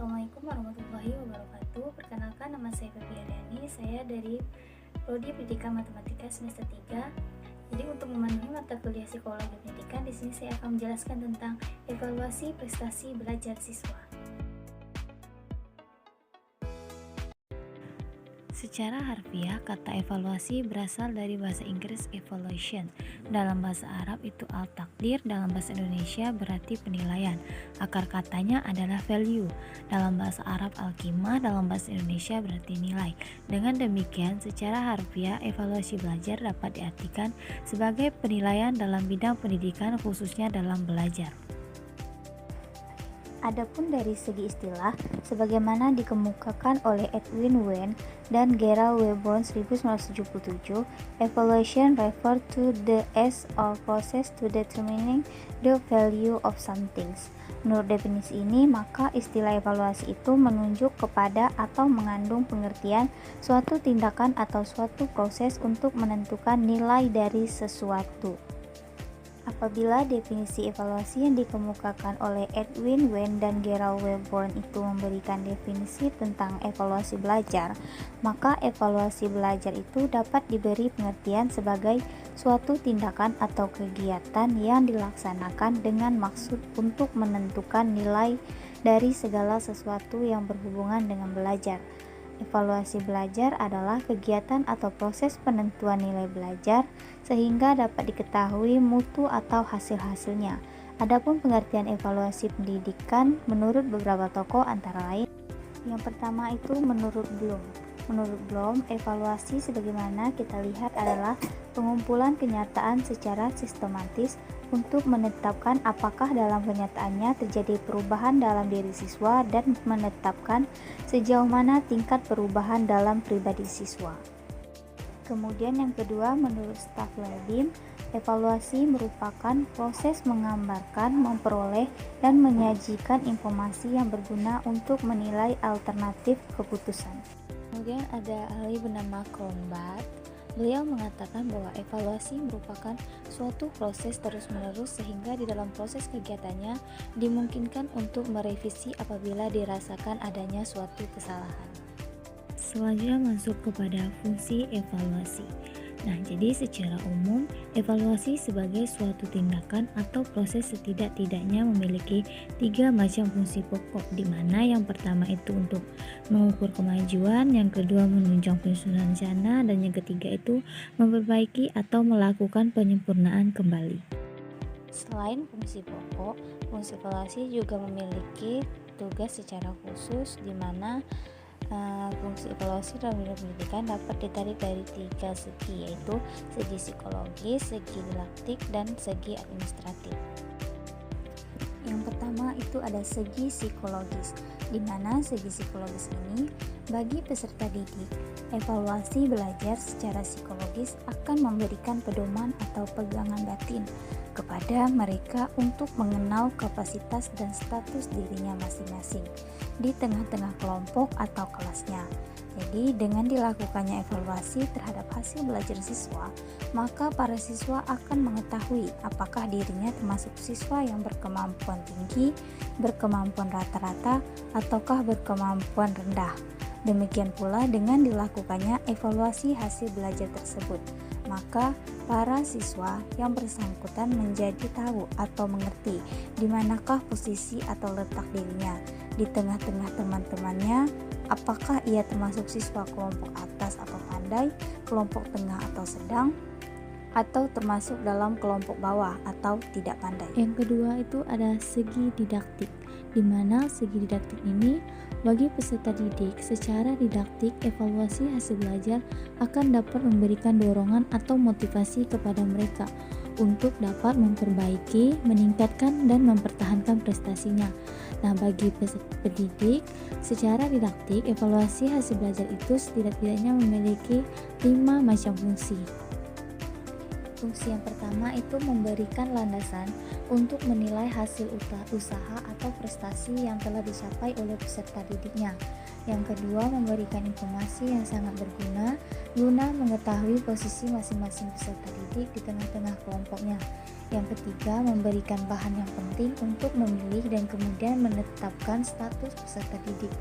Assalamualaikum warahmatullahi wabarakatuh. Perkenalkan, nama saya Febi Aryani. Saya dari Prodi Pendidikan Matematika semester 3. Jadi untuk memenuhi mata kuliah Psikologi Pendidikan, di sini saya akan menjelaskan tentang evaluasi prestasi belajar siswa. Secara harfiah, kata evaluasi berasal dari bahasa Inggris evaluation. Dalam bahasa Arab itu al-takdir, dalam bahasa Indonesia berarti penilaian. Akar katanya adalah value. Dalam bahasa Arab al-qimah, dalam bahasa Indonesia berarti nilai. Dengan demikian, secara harfiah, evaluasi belajar dapat diartikan sebagai penilaian dalam bidang pendidikan, khususnya dalam belajar. Adapun dari segi istilah, sebagaimana dikemukakan oleh Edwin Wendt dan Gerald Webborn 1977, evaluation refer to the act or process to determining the value of something. Menurut definisi ini, maka istilah evaluasi itu menunjuk kepada atau mengandung pengertian suatu tindakan atau suatu proses untuk menentukan nilai dari sesuatu. Apabila definisi evaluasi yang dikemukakan oleh Edwin Wendt dan Gerald Webborn itu memberikan definisi tentang evaluasi belajar, maka evaluasi belajar itu dapat diberi pengertian sebagai suatu tindakan atau kegiatan yang dilaksanakan dengan maksud untuk menentukan nilai dari segala sesuatu yang berhubungan dengan belajar. Evaluasi belajar adalah kegiatan atau proses penentuan nilai belajar sehingga dapat diketahui mutu atau hasil-hasilnya. Adapun pengertian evaluasi pendidikan menurut beberapa tokoh antara lain, yang pertama itu menurut Bloom. Menurut Bloom, evaluasi sebagaimana kita lihat adalah pengumpulan kenyataan secara sistematis untuk menetapkan apakah dalam kenyataannya terjadi perubahan dalam diri siswa dan menetapkan sejauh mana tingkat perubahan dalam pribadi siswa. Kemudian yang kedua, menurut Staffler-Beam, evaluasi merupakan proses menggambarkan, memperoleh, dan menyajikan informasi yang berguna untuk menilai alternatif keputusan. Kemudian ada ahli bernama Kronbach. Beliau mengatakan bahwa evaluasi merupakan suatu proses terus-menerus sehingga di dalam proses kegiatannya dimungkinkan untuk merevisi apabila dirasakan adanya suatu kesalahan. Selanjutnya masuk kepada fungsi evaluasi. Nah, jadi secara umum, evaluasi sebagai suatu tindakan atau proses setidak-tidaknya memiliki 3 macam fungsi pokok, di mana yang pertama itu untuk mengukur kemajuan, yang kedua menunjang penyusunan rencana, dan yang ketiga itu memperbaiki atau melakukan penyempurnaan kembali. Selain fungsi pokok, fungsi evaluasi juga memiliki tugas secara khusus, di mana fungsi evaluasi dalam bidang pendidikan dapat ditarik dari 3 segi, yaitu segi psikologis, segi didaktik, dan segi administratif. Yang pertama itu ada segi psikologis, di mana segi psikologis ini bagi peserta didik, evaluasi belajar secara psikologis akan memberikan pedoman atau pegangan batin kepada mereka untuk mengenal kapasitas dan status dirinya masing-masing di tengah-tengah kelompok atau kelasnya. Jadi dengan dilakukannya evaluasi terhadap hasil belajar siswa, maka para siswa akan mengetahui apakah dirinya termasuk siswa yang berkemampuan tinggi, berkemampuan rata-rata, ataukah berkemampuan rendah. Demikian pula dengan dilakukannya evaluasi hasil belajar tersebut, maka para siswa yang bersangkutan menjadi tahu atau mengerti di manakah posisi atau letak dirinya di tengah-tengah teman-temannya, apakah ia termasuk siswa kelompok atas atau pandai, kelompok tengah atau sedang, atau termasuk dalam kelompok bawah atau tidak pandai. Yang kedua itu ada segi didaktik, di mana segi didaktik ini bagi peserta didik secara didaktik, evaluasi hasil belajar akan dapat memberikan dorongan atau motivasi kepada mereka untuk dapat memperbaiki, meningkatkan, dan mempertahankan prestasinya. Nah, bagi peserta pendidik secara didaktik, evaluasi hasil belajar itu setidak-tidaknya memiliki 5 macam fungsi. Fungsi yang pertama itu memberikan landasan untuk menilai hasil usaha atau prestasi yang telah dicapai oleh peserta didiknya. Yang kedua, memberikan informasi yang sangat berguna guna mengetahui posisi masing-masing peserta didik di tengah-tengah kelompoknya. Yang ketiga, memberikan bahan yang penting untuk memilih dan kemudian menetapkan status peserta didik.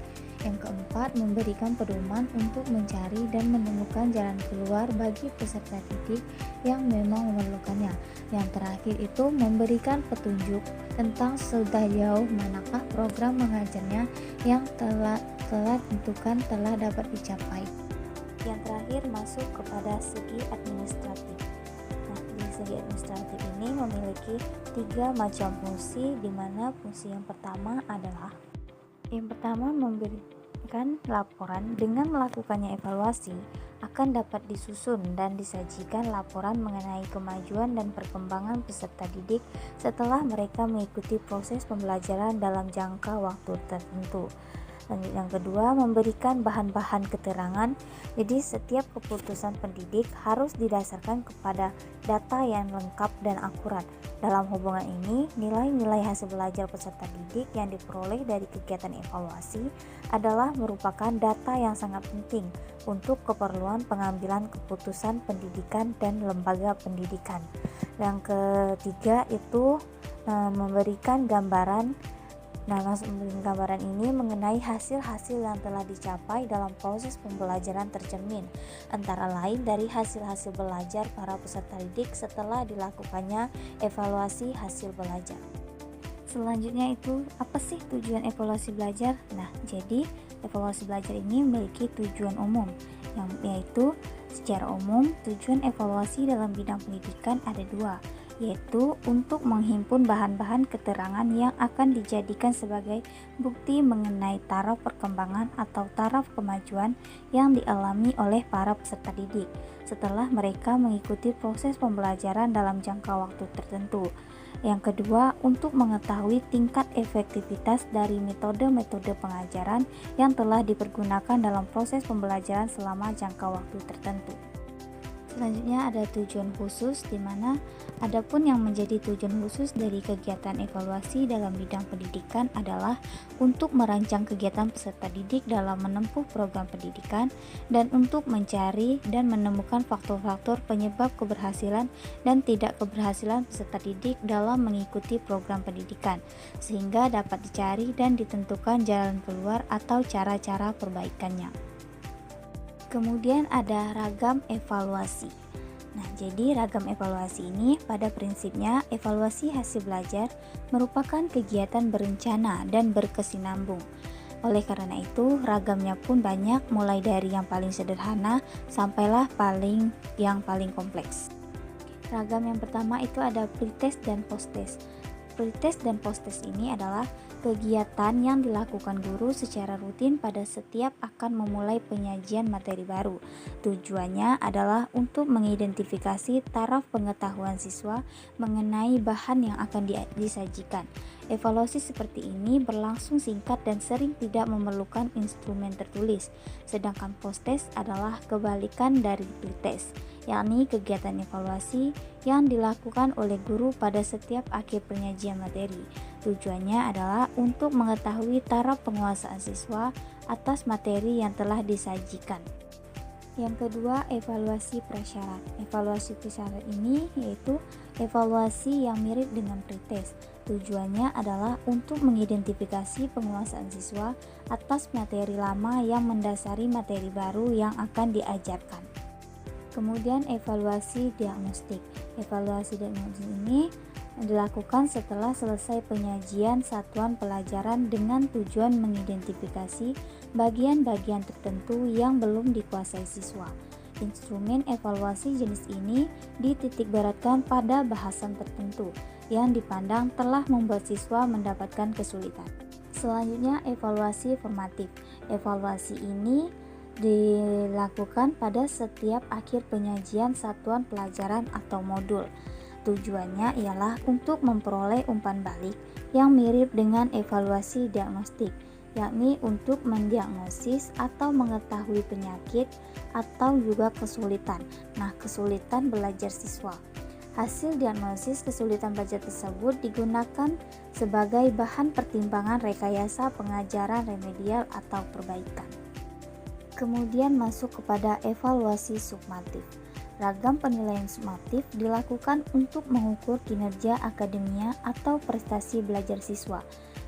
Yang keempat, memberikan pedoman untuk mencari dan menemukan jalan keluar bagi peserta didik yang memang memerlukannya. Yang terakhir itu memberikan petunjuk tentang sejauh manakah program mengajarnya yang telah tentukan telah dapat dicapai. Yang terakhir masuk kepada segi administratif. Nah, di segi administratif ini memiliki 3 macam fungsi, di mana fungsi yang pertama adalah memberikan laporan. Dengan melakukannya evaluasi akan dapat disusun dan disajikan laporan mengenai kemajuan dan perkembangan peserta didik setelah mereka mengikuti proses pembelajaran dalam jangka waktu tertentu. Lanjut, yang kedua, memberikan bahan-bahan keterangan. Jadi setiap keputusan pendidik harus didasarkan kepada data yang lengkap dan akurat. Dalam hubungan ini, nilai-nilai hasil belajar peserta didik yang diperoleh dari kegiatan evaluasi adalah merupakan data yang sangat penting untuk keperluan pengambilan keputusan pendidikan dan lembaga pendidikan. Yang ketiga itu memberikan gambaran. Maksud gambaran ini mengenai hasil-hasil yang telah dicapai dalam proses pembelajaran tercermin, antara lain dari hasil-hasil belajar para peserta didik setelah dilakukannya evaluasi hasil belajar. Selanjutnya itu, apa sih tujuan evaluasi belajar? Nah, jadi evaluasi belajar ini memiliki tujuan umum, yaitu secara umum tujuan evaluasi dalam bidang pendidikan ada 2, yaitu untuk menghimpun bahan-bahan keterangan yang akan dijadikan sebagai bukti mengenai taraf perkembangan atau taraf kemajuan yang dialami oleh para peserta didik setelah mereka mengikuti proses pembelajaran dalam jangka waktu tertentu. Yang kedua, untuk mengetahui tingkat efektivitas dari metode-metode pengajaran yang telah dipergunakan dalam proses pembelajaran selama jangka waktu tertentu. Selanjutnya ada tujuan khusus, di mana adapun yang menjadi tujuan khusus dari kegiatan evaluasi dalam bidang pendidikan adalah untuk merancang kegiatan peserta didik dalam menempuh program pendidikan dan untuk mencari dan menemukan faktor-faktor penyebab keberhasilan dan tidak keberhasilan peserta didik dalam mengikuti program pendidikan, sehingga dapat dicari dan ditentukan jalan keluar atau cara-cara perbaikannya. Kemudian ada ragam evaluasi. Nah, jadi ragam evaluasi ini pada prinsipnya evaluasi hasil belajar merupakan kegiatan berencana dan berkesinambung. Oleh karena itu, ragamnya pun banyak, mulai dari yang paling sederhana sampailah yang paling kompleks. Ragam yang pertama itu ada pretest dan posttest. Pretest dan posttest ini adalah kegiatan yang dilakukan guru secara rutin pada setiap akan memulai penyajian materi baru. Tujuannya adalah untuk mengidentifikasi taraf pengetahuan siswa mengenai bahan yang akan disajikan. Evaluasi seperti ini berlangsung singkat dan sering tidak memerlukan instrumen tertulis, sedangkan posttest adalah kebalikan dari pretest, yakni kegiatan evaluasi yang dilakukan oleh guru pada setiap akhir penyajian materi. Tujuannya adalah untuk mengetahui taraf penguasaan siswa atas materi yang telah disajikan. Yang kedua, evaluasi prasyarat. Evaluasi prasyarat ini yaitu evaluasi yang mirip dengan pretest. Tujuannya adalah untuk mengidentifikasi penguasaan siswa atas materi lama yang mendasari materi baru yang akan diajarkan. Kemudian evaluasi diagnostik. Evaluasi diagnostik ini dilakukan setelah selesai penyajian satuan pelajaran dengan tujuan mengidentifikasi bagian-bagian tertentu yang belum dikuasai siswa. Instrumen evaluasi jenis ini dititikberatkan pada bahasan tertentu yang dipandang telah membuat siswa mendapatkan kesulitan. Selanjutnya, evaluasi formatif. Evaluasi ini dilakukan pada setiap akhir penyajian satuan pelajaran atau modul. Tujuannya ialah untuk memperoleh umpan balik yang mirip dengan evaluasi diagnostik, yakni untuk mendiagnosis atau mengetahui penyakit atau juga kesulitan. Nah, kesulitan belajar siswa. Hasil diagnosis kesulitan belajar tersebut digunakan sebagai bahan pertimbangan rekayasa pengajaran remedial atau perbaikan. Kemudian masuk kepada evaluasi sumatif. Ragam penilaian sumatif dilakukan untuk mengukur kinerja akademia atau prestasi belajar siswa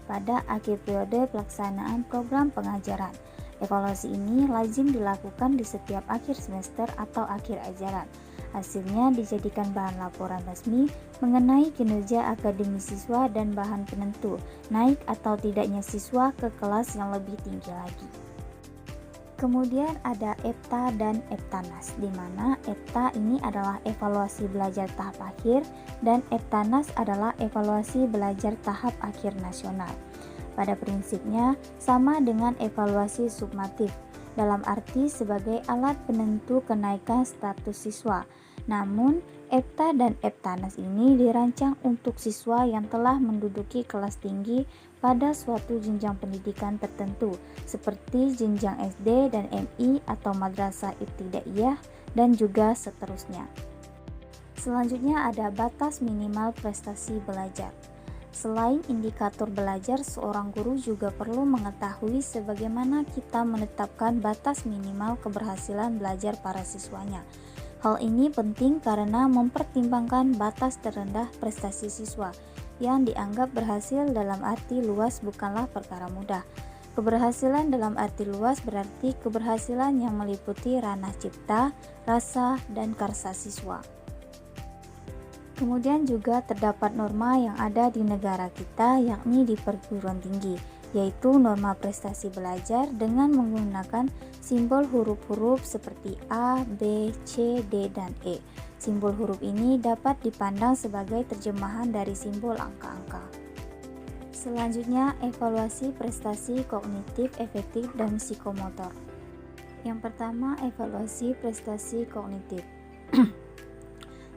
pada akhir periode pelaksanaan program pengajaran. Evaluasi ini lazim dilakukan di setiap akhir semester atau akhir ajaran. Hasilnya dijadikan bahan laporan resmi mengenai kinerja akademis siswa dan bahan penentu naik atau tidaknya siswa ke kelas yang lebih tinggi lagi. Kemudian ada EPTA dan EPTANAS, di mana EPTA ini adalah evaluasi belajar tahap akhir dan EPTANAS adalah evaluasi belajar tahap akhir nasional. Pada prinsipnya sama dengan evaluasi sumatif, dalam arti sebagai alat penentu kenaikan status siswa. Namun, EPTA dan EPTANAS ini dirancang untuk siswa yang telah menduduki kelas tinggi pada suatu jenjang pendidikan tertentu, seperti jenjang SD dan MI atau madrasah ibtidaiyah dan juga seterusnya. Selanjutnya ada batas minimal prestasi belajar. Selain indikator belajar, seorang guru juga perlu mengetahui sebagaimana kita menetapkan batas minimal keberhasilan belajar para siswanya. Hal ini penting karena mempertimbangkan batas terendah prestasi siswa yang dianggap berhasil dalam arti luas bukanlah perkara mudah. Keberhasilan dalam arti luas berarti keberhasilan yang meliputi ranah cipta, rasa, dan karsa siswa. Kemudian juga terdapat norma yang ada di negara kita, yakni di perguruan tinggi, yaitu norma prestasi belajar dengan menggunakan simbol huruf-huruf seperti A, B, C, D, dan E. Simbol huruf ini dapat dipandang sebagai terjemahan dari simbol angka-angka. Selanjutnya, evaluasi prestasi kognitif, efektif, dan psikomotor. Yang pertama, evaluasi prestasi kognitif.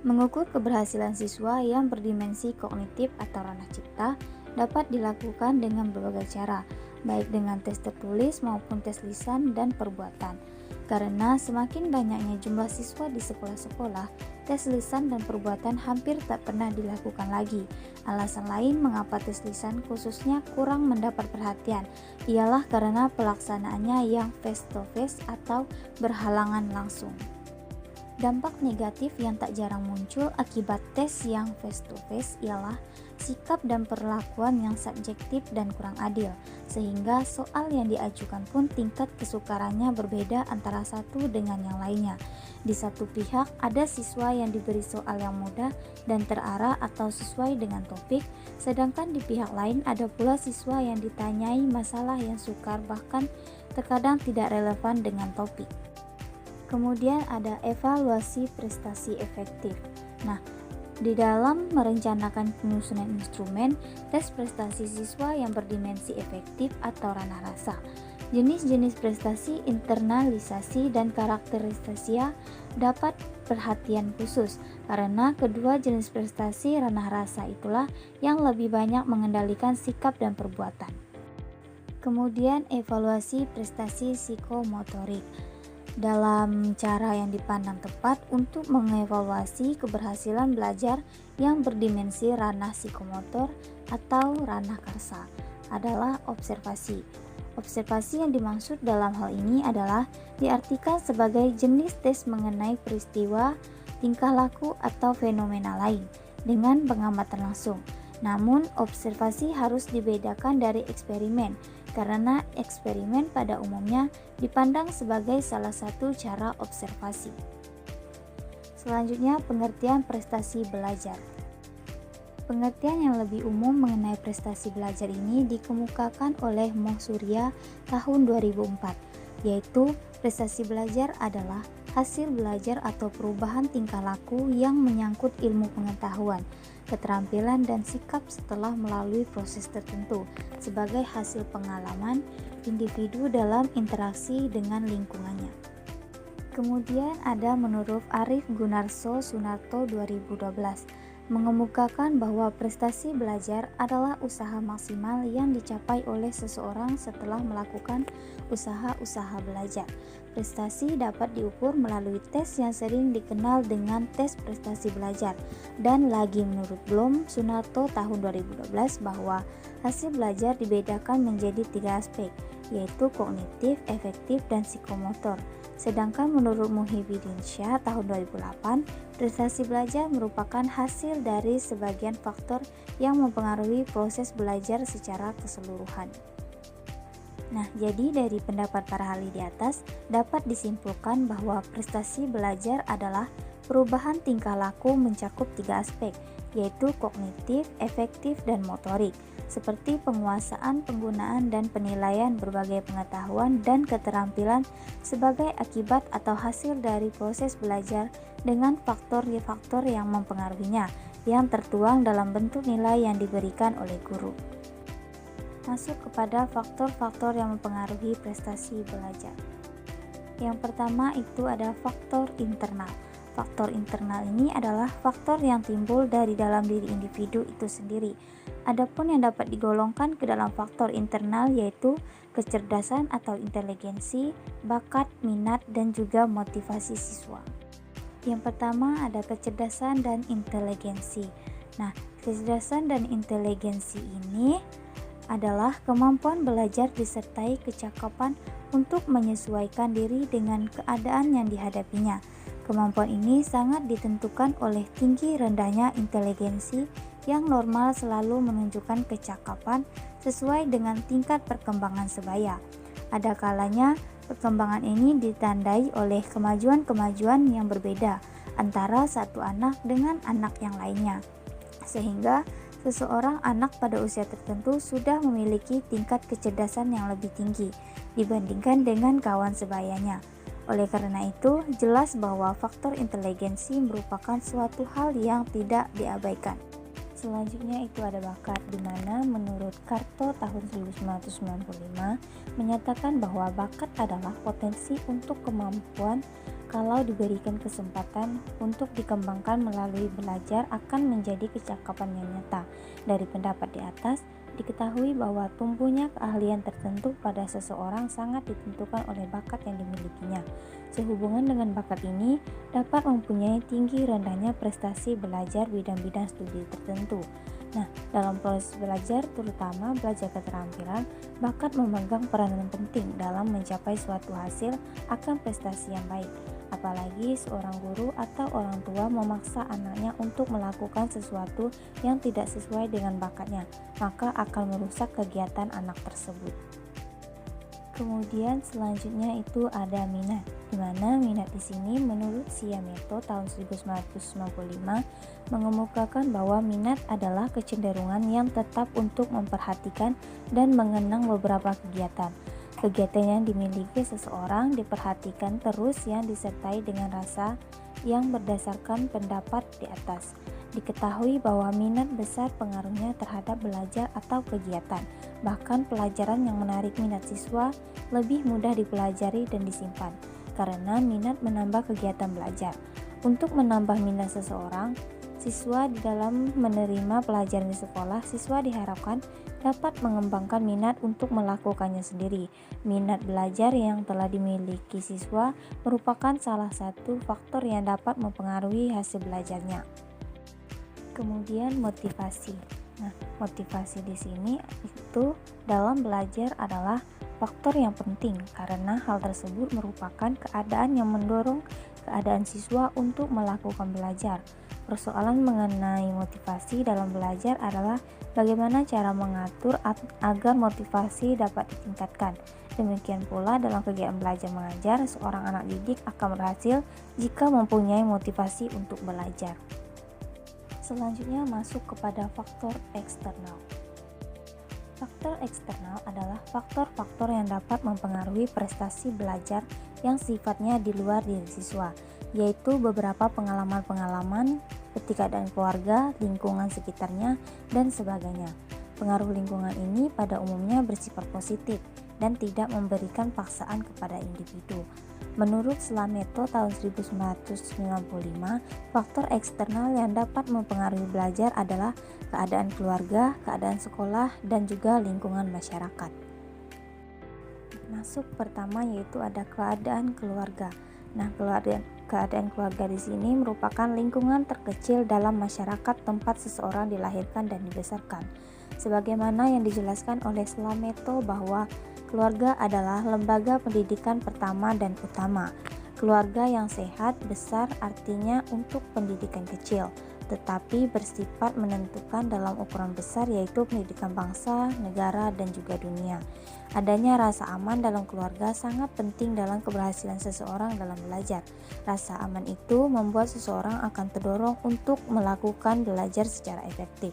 Mengukur keberhasilan siswa yang berdimensi kognitif atau ranah cipta dapat dilakukan dengan berbagai cara, baik dengan tes tertulis maupun tes lisan dan perbuatan. Karena semakin banyaknya jumlah siswa di sekolah-sekolah, tes lisan dan perbuatan hampir tak pernah dilakukan lagi. Alasan lain mengapa tes lisan khususnya kurang mendapat perhatian ialah karena pelaksanaannya yang face to face atau berhalangan langsung. Dampak negatif yang tak jarang muncul akibat tes yang face to face ialah sikap dan perlakuan yang subjektif dan kurang adil, sehingga soal yang diajukan pun tingkat kesukarannya berbeda antara satu dengan yang lainnya. Di satu pihak ada siswa yang diberi soal yang mudah dan terarah atau sesuai dengan topik, sedangkan di pihak lain ada pula siswa yang ditanyai masalah yang sukar bahkan terkadang tidak relevan dengan topik. Kemudian ada evaluasi prestasi efektif. Nah, di dalam merencanakan penyusunan instrumen tes prestasi siswa yang berdimensi efektif atau ranah rasa, jenis-jenis prestasi internalisasi dan karakterisasi dapat perhatian khusus karena kedua jenis prestasi ranah rasa itulah yang lebih banyak mengendalikan sikap dan perbuatan. Kemudian evaluasi prestasi psikomotorik. Dalam cara yang dipandang tepat untuk mengevaluasi keberhasilan belajar yang berdimensi ranah psikomotor atau ranah karsa adalah observasi. Observasi yang dimaksud dalam hal ini adalah diartikan sebagai jenis tes mengenai peristiwa, tingkah laku atau fenomena lain dengan pengamatan langsung. Namun, observasi harus dibedakan dari eksperimen, karena eksperimen pada umumnya dipandang sebagai salah satu cara observasi. Selanjutnya, pengertian prestasi belajar. Pengertian yang lebih umum mengenai prestasi belajar ini dikemukakan oleh Moh Surya tahun 2004, yaitu prestasi belajar adalah hasil belajar atau perubahan tingkah laku yang menyangkut ilmu pengetahuan, keterampilan dan sikap setelah melalui proses tertentu sebagai hasil pengalaman individu dalam interaksi dengan lingkungannya. Kemudian ada menurut Arief Gunarso Sunarto 2012 mengemukakan bahwa prestasi belajar adalah usaha maksimal yang dicapai oleh seseorang setelah melakukan usaha-usaha belajar. Prestasi dapat diukur melalui tes yang sering dikenal dengan tes prestasi belajar. Dan lagi menurut Bloom Sunarto tahun 2012 bahwa hasil belajar dibedakan menjadi 3 aspek, yaitu kognitif, efektif, dan psikomotor. Sedangkan menurut Muhyiddinsyah tahun 2008, prestasi belajar merupakan hasil dari sebagian faktor yang mempengaruhi proses belajar secara keseluruhan. Nah, jadi dari pendapat para ahli di atas dapat disimpulkan bahwa prestasi belajar adalah perubahan tingkah laku mencakup 3 aspek, yaitu kognitif, efektif, dan motorik, seperti penguasaan, penggunaan, dan penilaian berbagai pengetahuan dan keterampilan sebagai akibat atau hasil dari proses belajar dengan faktor-faktor yang mempengaruhinya, yang tertuang dalam bentuk nilai yang diberikan oleh guru. Masuk kepada faktor-faktor yang mempengaruhi prestasi belajar. Yang pertama itu ada faktor internal. Faktor internal ini adalah faktor yang timbul dari dalam diri individu itu sendiri. Adapun yang dapat digolongkan ke dalam faktor internal yaitu kecerdasan atau inteligensi, bakat, minat, dan juga motivasi siswa. Yang pertama ada kecerdasan dan inteligensi. Nah, kecerdasan dan inteligensi ini adalah kemampuan belajar disertai kecakapan untuk menyesuaikan diri dengan keadaan yang dihadapinya. Kemampuan ini sangat ditentukan oleh tinggi rendahnya inteligensi yang normal selalu menunjukkan kecakapan sesuai dengan tingkat perkembangan sebaya. Ada kalanya perkembangan ini ditandai oleh kemajuan-kemajuan yang berbeda antara satu anak dengan anak yang lainnya, sehingga seseorang anak pada usia tertentu sudah memiliki tingkat kecerdasan yang lebih tinggi dibandingkan dengan kawan sebayanya. Oleh karena itu, jelas bahwa faktor inteligensi merupakan suatu hal yang tidak diabaikan. Selanjutnya itu ada bakat, di mana menurut Karto tahun 1995 menyatakan bahwa bakat adalah potensi untuk kemampuan kalau diberikan kesempatan untuk dikembangkan melalui belajar akan menjadi kecakapan yang nyata. Dari pendapat di atas, diketahui bahwa tumbuhnya keahlian tertentu pada seseorang sangat ditentukan oleh bakat yang dimilikinya. Sehubungan dengan bakat ini, dapat mempunyai tinggi rendahnya prestasi belajar bidang-bidang studi tertentu. Nah, dalam proses belajar, terutama belajar keterampilan, bakat memegang peranan penting dalam mencapai suatu hasil akan prestasi yang baik. Apalagi seorang guru atau orang tua memaksa anaknya untuk melakukan sesuatu yang tidak sesuai dengan bakatnya, maka akan merusak kegiatan anak tersebut. Kemudian selanjutnya itu ada minat, di mana minat di sini menurut Siameto tahun 1995 mengemukakan bahwa minat adalah kecenderungan yang tetap untuk memperhatikan dan mengenang beberapa kegiatan. Kegiatan yang dimiliki seseorang diperhatikan terus yang disertai dengan rasa yang berdasarkan pendapat di atas. Diketahui bahwa minat besar pengaruhnya terhadap belajar atau kegiatan. Bahkan pelajaran yang menarik minat siswa lebih mudah dipelajari dan disimpan, karena minat menambah kegiatan belajar. Untuk menambah minat seseorang, siswa di dalam menerima pelajaran di sekolah, siswa diharapkan dapat mengembangkan minat untuk melakukannya sendiri. Minat belajar yang telah dimiliki siswa merupakan salah satu faktor yang dapat mempengaruhi hasil belajarnya. Kemudian motivasi. Nah, motivasi di sini itu dalam belajar adalah faktor yang penting karena hal tersebut merupakan keadaan yang mendorong keadaan siswa untuk melakukan belajar. Persoalan mengenai motivasi dalam belajar adalah bagaimana cara mengatur agar motivasi dapat ditingkatkan. Demikian pula dalam kegiatan belajar mengajar, seorang anak didik akan berhasil jika mempunyai motivasi untuk belajar. Selanjutnya masuk kepada faktor eksternal. Faktor eksternal adalah faktor-faktor yang dapat mempengaruhi prestasi belajar yang sifatnya di luar diri siswa, yaitu beberapa pengalaman-pengalaman, keadaan keluarga, lingkungan sekitarnya, dan sebagainya. Pengaruh lingkungan ini pada umumnya bersifat positif dan tidak memberikan paksaan kepada individu. Menurut Slameto tahun 1995, faktor eksternal yang dapat mempengaruhi belajar adalah keadaan keluarga, keadaan sekolah, dan juga lingkungan masyarakat. Masuk pertama yaitu ada keadaan keluarga. Nah, keadaan keluarga di sini merupakan lingkungan terkecil dalam masyarakat tempat seseorang dilahirkan dan dibesarkan. Sebagaimana yang dijelaskan oleh Slameto bahwa Keluarga adalah lembaga pendidikan pertama dan utama. Keluarga yang sehat besar artinya untuk pendidikan kecil, tetapi bersifat menentukan dalam ukuran besar, yaitu pendidikan bangsa, negara, dan juga dunia. Adanya rasa aman dalam keluarga sangat penting dalam keberhasilan seseorang dalam belajar. Rasa aman itu membuat seseorang akan terdorong untuk melakukan belajar secara efektif.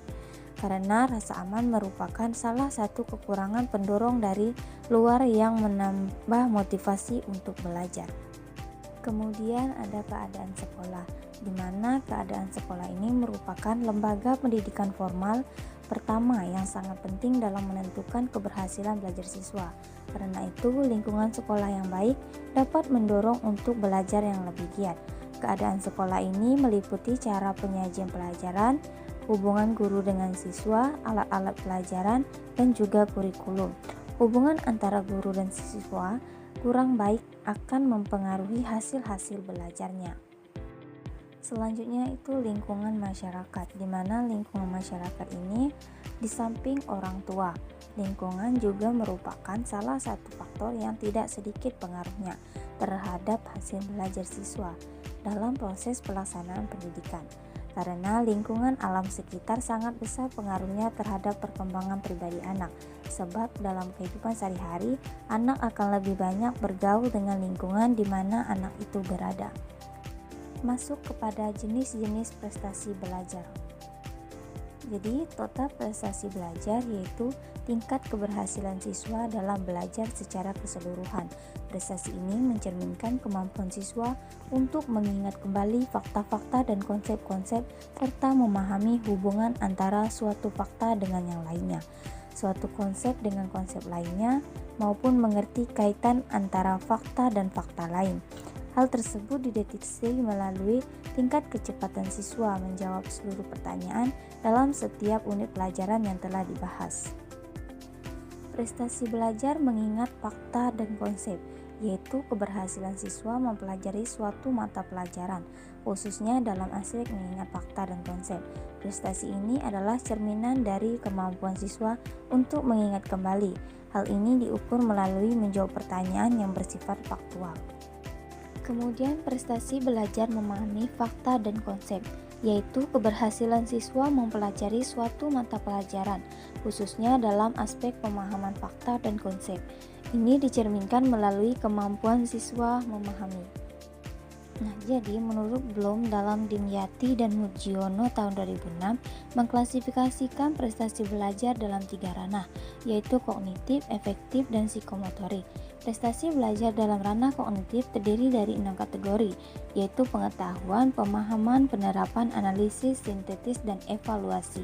Karena rasa aman merupakan salah satu kekurangan pendorong dari luar yang menambah motivasi untuk belajar. Kemudian ada keadaan sekolah, di mana keadaan sekolah ini merupakan lembaga pendidikan formal pertama yang sangat penting dalam menentukan keberhasilan belajar siswa. Karena itu, lingkungan sekolah yang baik dapat mendorong untuk belajar yang lebih giat. Keadaan sekolah ini meliputi cara penyajian pelajaran, hubungan guru dengan siswa, alat-alat pelajaran, dan juga kurikulum. Hubungan antara guru dan siswa kurang baik akan mempengaruhi hasil-hasil belajarnya. Selanjutnya itu lingkungan masyarakat, di mana lingkungan masyarakat ini di samping orang tua, lingkungan juga merupakan salah satu faktor yang tidak sedikit pengaruhnya terhadap hasil belajar siswa dalam proses pelaksanaan pendidikan. Karena lingkungan alam sekitar sangat besar pengaruhnya terhadap perkembangan pribadi anak. Sebab dalam kehidupan sehari-hari, anak akan lebih banyak bergaul dengan lingkungan di mana anak itu berada. Masuk kepada jenis-jenis prestasi belajar. Jadi, total prestasi belajar yaitu tingkat keberhasilan siswa dalam belajar secara keseluruhan. Prestasi ini mencerminkan kemampuan siswa untuk mengingat kembali fakta-fakta dan konsep-konsep serta memahami hubungan antara suatu fakta dengan yang lainnya, suatu konsep dengan konsep lainnya, maupun mengerti kaitan antara fakta dan fakta lain. Hal tersebut dideteksi melalui tingkat kecepatan siswa menjawab seluruh pertanyaan dalam setiap unit pelajaran yang telah dibahas. Prestasi belajar mengingat fakta dan konsep, yaitu keberhasilan siswa mempelajari suatu mata pelajaran, khususnya dalam aspek mengingat fakta dan konsep. Prestasi ini adalah cerminan dari kemampuan siswa untuk mengingat kembali. Hal ini diukur melalui menjawab pertanyaan yang bersifat faktual. Kemudian prestasi belajar memahami fakta dan konsep, yaitu keberhasilan siswa mempelajari suatu mata pelajaran, khususnya dalam aspek pemahaman fakta dan konsep. Ini dicerminkan melalui kemampuan siswa memahami. Nah, jadi menurut Bloom dalam Dimyati dan Mujiono tahun 2006 mengklasifikasikan prestasi belajar dalam 3 ranah, yaitu kognitif, efektif, dan psikomotorik. Prestasi belajar dalam ranah kognitif terdiri dari 6 kategori, yaitu pengetahuan, pemahaman, penerapan, analisis, sintetis, dan evaluasi.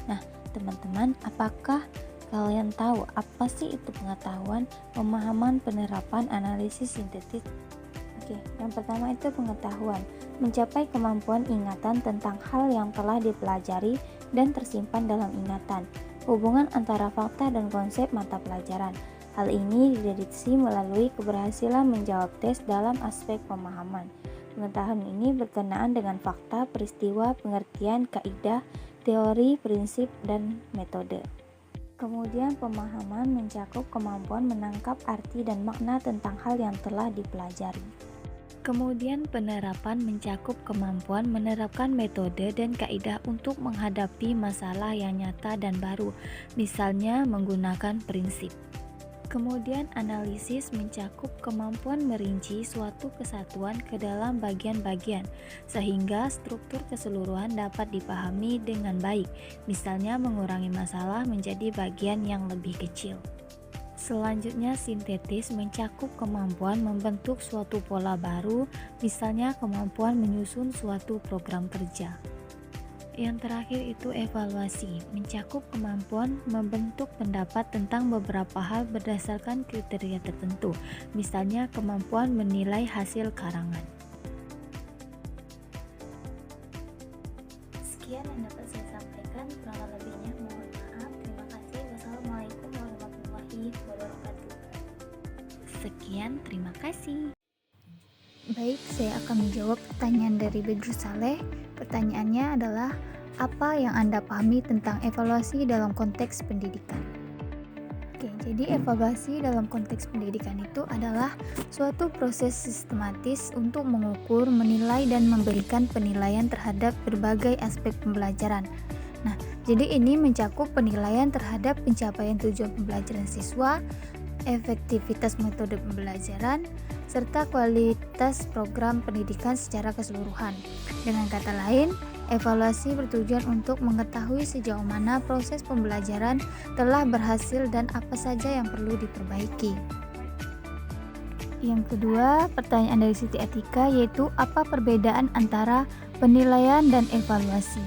Nah, teman-teman, apakah kalian tahu apa sih itu pengetahuan, pemahaman, penerapan, analisis, sintetis? Oke, yang pertama itu pengetahuan, mencapai kemampuan ingatan tentang hal yang telah dipelajari dan tersimpan dalam ingatan, hubungan antara fakta dan konsep mata pelajaran. Hal ini dideteksi melalui keberhasilan menjawab tes dalam aspek pemahaman. Pengetahuan ini berkenaan dengan fakta, peristiwa, pengertian, kaidah, teori, prinsip, dan metode. Kemudian pemahaman mencakup kemampuan menangkap arti dan makna tentang hal yang telah dipelajari. Kemudian penerapan mencakup kemampuan menerapkan metode dan kaidah untuk menghadapi masalah yang nyata dan baru, misalnya menggunakan prinsip. Kemudian analisis mencakup kemampuan merinci suatu kesatuan ke dalam bagian-bagian sehingga struktur keseluruhan dapat dipahami dengan baik, misalnya mengurangi masalah menjadi bagian yang lebih kecil. Selanjutnya sintetis mencakup kemampuan membentuk suatu pola baru, misalnya kemampuan menyusun suatu program kerja. Yang terakhir itu evaluasi, mencakup kemampuan membentuk pendapat tentang beberapa hal berdasarkan kriteria tertentu, misalnya kemampuan menilai hasil karangan. Sekian yang dapat saya sampaikan, kurang lebihnya mohon maaf. Terima kasih. Wassalamualaikum warahmatullahi wabarakatuh. Sekian, terima kasih. Baik, saya akan menjawab pertanyaan dari Bedrus Saleh. Pertanyaannya adalah, apa yang Anda pahami tentang evaluasi dalam konteks pendidikan? Oke, Oke, jadi evaluasi dalam konteks pendidikan itu adalah suatu proses sistematis untuk mengukur, menilai, dan memberikan penilaian terhadap berbagai aspek pembelajaran. Nah, jadi ini mencakup penilaian terhadap pencapaian tujuan pembelajaran siswa, efektivitas metode pembelajaran, serta kualitas program pendidikan secara keseluruhan. Dengan kata lain, evaluasi bertujuan untuk mengetahui sejauh mana proses pembelajaran telah berhasil dan apa saja yang perlu diperbaiki. Yang kedua, pertanyaan dari Siti Atika yaitu apa perbedaan antara penilaian dan evaluasi?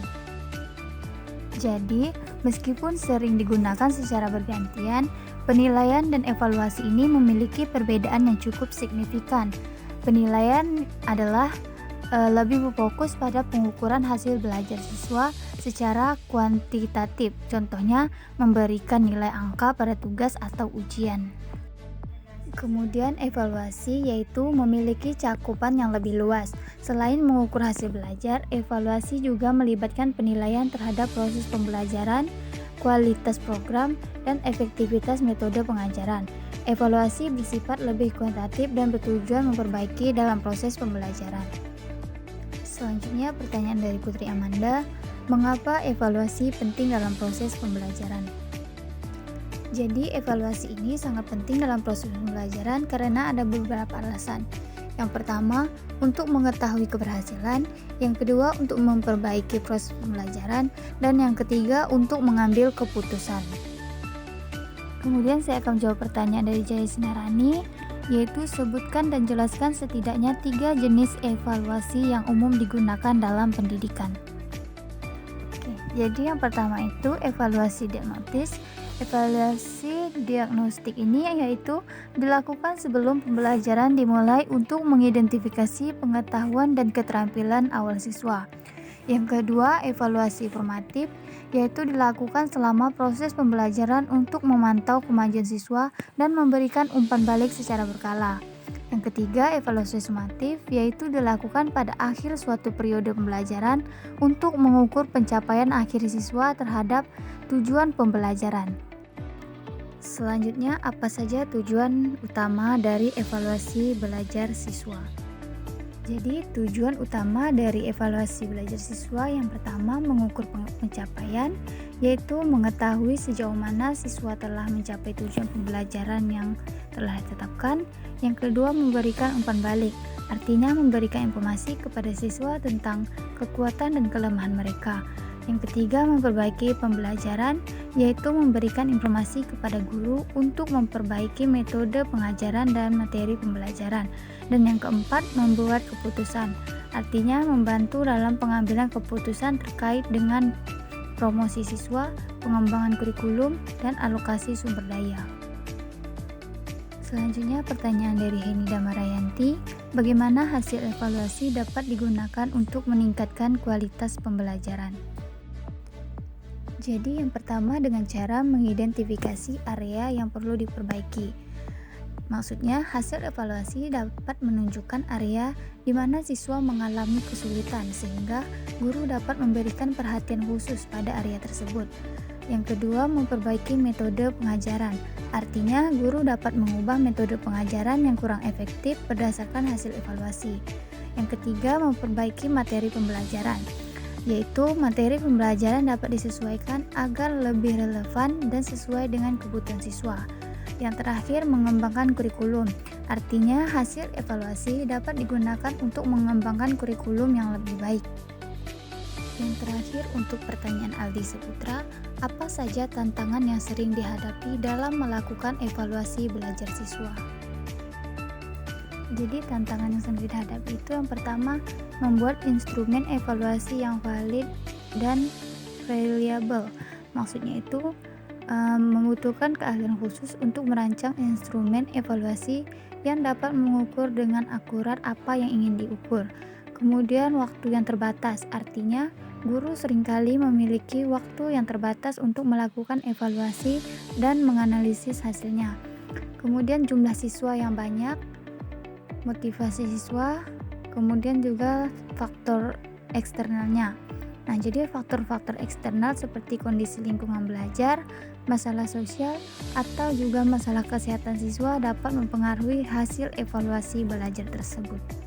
Jadi, meskipun sering digunakan secara bergantian, penilaian dan evaluasi ini memiliki perbedaan yang cukup signifikan. Penilaian adalah lebih berfokus pada pengukuran hasil belajar siswa secara kuantitatif, contohnya memberikan nilai angka pada tugas atau ujian. Kemudian evaluasi yaitu memiliki cakupan yang lebih luas. Selain mengukur hasil belajar, evaluasi juga melibatkan penilaian terhadap proses pembelajaran, kualitas program, dan efektivitas metode pengajaran. Evaluasi bersifat lebih kuantitatif dan bertujuan memperbaiki dalam proses pembelajaran. Selanjutnya pertanyaan dari Putri Amanda, mengapa evaluasi penting dalam proses pembelajaran? Jadi evaluasi ini sangat penting dalam proses pembelajaran karena ada beberapa alasan. Yang pertama, untuk mengetahui keberhasilan, yang kedua untuk memperbaiki proses pembelajaran, dan yang ketiga untuk mengambil keputusan. Kemudian saya akan menjawab pertanyaan dari Jaya Sinarani, yaitu sebutkan dan jelaskan setidaknya 3 jenis evaluasi yang umum digunakan dalam pendidikan. Oke, jadi yang pertama itu evaluasi diagnostik. Evaluasi diagnostik ini yaitu dilakukan sebelum pembelajaran dimulai untuk mengidentifikasi pengetahuan dan keterampilan awal siswa. Yang kedua, evaluasi formatif, yaitu dilakukan selama proses pembelajaran untuk memantau kemajuan siswa dan memberikan umpan balik secara berkala. Yang ketiga, evaluasi sumatif, yaitu dilakukan pada akhir suatu periode pembelajaran untuk mengukur pencapaian akhir siswa terhadap tujuan pembelajaran. Selanjutnya, apa saja tujuan utama dari evaluasi belajar siswa? Jadi, tujuan utama dari evaluasi belajar siswa yang pertama mengukur pencapaian, yaitu mengetahui sejauh mana siswa telah mencapai tujuan pembelajaran yang telah ditetapkan. Yang kedua, memberikan umpan balik, artinya memberikan informasi kepada siswa tentang kekuatan dan kelemahan mereka. Yang ketiga, memperbaiki pembelajaran, yaitu memberikan informasi kepada guru untuk memperbaiki metode pengajaran dan materi pembelajaran. Dan yang keempat, membuat keputusan, artinya membantu dalam pengambilan keputusan terkait dengan promosi siswa, pengembangan kurikulum, dan alokasi sumber daya. Selanjutnya pertanyaan dari Heni Damarayanti, bagaimana hasil evaluasi dapat digunakan untuk meningkatkan kualitas pembelajaran? Jadi yang pertama dengan cara mengidentifikasi area yang perlu diperbaiki. Maksudnya hasil evaluasi dapat menunjukkan area di mana siswa mengalami kesulitan sehingga guru dapat memberikan perhatian khusus pada area tersebut. Yang kedua, memperbaiki metode pengajaran. Artinya guru dapat mengubah metode pengajaran yang kurang efektif berdasarkan hasil evaluasi. Yang ketiga, memperbaiki materi pembelajaran, yaitu materi pembelajaran dapat disesuaikan agar lebih relevan dan sesuai dengan kebutuhan siswa. Yang terakhir, mengembangkan kurikulum. Artinya, hasil evaluasi dapat digunakan untuk mengembangkan kurikulum yang lebih baik. Yang terakhir, untuk pertanyaan Aldi Saputra, apa saja tantangan yang sering dihadapi dalam melakukan evaluasi belajar siswa? Jadi, tantangan yang sering dihadapi itu yang pertama, membuat instrumen evaluasi yang valid dan reliable. Maksudnya itu membutuhkan keahlian khusus untuk merancang instrumen evaluasi yang dapat mengukur dengan akurat apa yang ingin diukur. Kemudian waktu yang terbatas, artinya guru seringkali memiliki waktu yang terbatas untuk melakukan evaluasi dan menganalisis hasilnya. Kemudian jumlah siswa yang banyak, motivasi siswa, kemudian juga faktor eksternalnya. Nah, jadi faktor-faktor eksternal seperti kondisi lingkungan belajar, masalah sosial, atau juga masalah kesehatan siswa dapat mempengaruhi hasil evaluasi belajar tersebut.